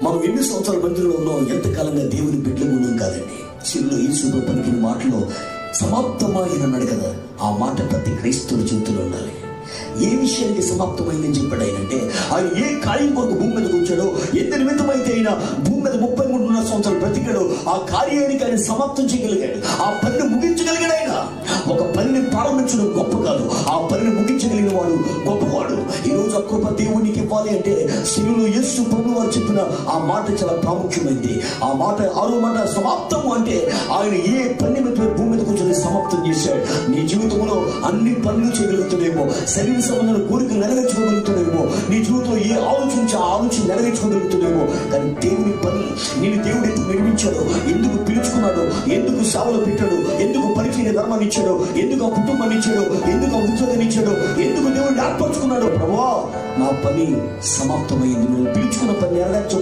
మనం ఎన్ని సంవత్సరాల మధ్యలో ఉన్నాం, ఎంతకాలంగా దేవుని బిడ్డలు ఉన్నాం కాదండి. శిలువలో యేసు పలికిన మాటలో సమాప్తమైన అన్నాడు కదా, ఆ మాట ప్రతి క్రైస్తవుల జీవితంలో ఉండాలి. ఏ విషయానికి సమాప్తమైందని చెప్పాడు ఆయన అంటే, ఆయన ఏ కార్యం కొరకు భూమి మీదకి వచ్చాడో, ఎంత నిమిత్తమైతే ఆయన భూమి మీద 33 సంవత్సరాలు బ్రతికాడు, ఆ కార్యానికి ఆయన సమాప్తం చేయగలిగాడు, ఆ పనిని ముగించగలిగాడు. ఆయన ఒక పనిని ప్రారంభించడం గొప్ప కాదు, ఆ పనిని ముగించగలిగిన వాడు గొప్పవాడు. ఈరోజు ఆ కృప దేవునికి ఇవ్వాలి అంటే శిలువలో యేసు ప్రభువు వారు చెప్పిన ఆ మాట చాలా ప్రాముఖ్యమైంది. ఆ మాట 6వ మాట సమాప్తం అంటే ఆయన ఏ పని మీద భూమి మీదకి వచ్చి సమాప్తం చేశాడు. నీ జీవితంలో అన్ని పనులు చేయగలుగుతాడేమో, శరీర సంబంధాల కోరికలు నెరవేర్చుకోగలుగుతాడేమో, నీ జీవితంలో ఏ ఆలోచించి ఆ ఆలోచన నెరవేర్చుకోగలుగుతాడేమో. కానీ దేవుని పని నేను దేవుడు ఎందుకు నిర్మించాడు, ఎందుకు పిలుచుకున్నాడు, ఎందుకు సేవలు పెట్టాడు, ఎందుకు పరిచయ ధర్మాన్ని ఇచ్చాడు, ఎందుకు ఆ కుటుంబాన్ని ఇచ్చాడు, ఎందుకు ఆ ఉద్యోగాన్ని ఇచ్చాడు, ఎందుకు దేవుడిని ఏర్పరచుకున్నాడు. ప్రభువా, నా పని సమాప్తమైంది, నువ్వు పిలుచుకున్న పని నెరవేర్చబడి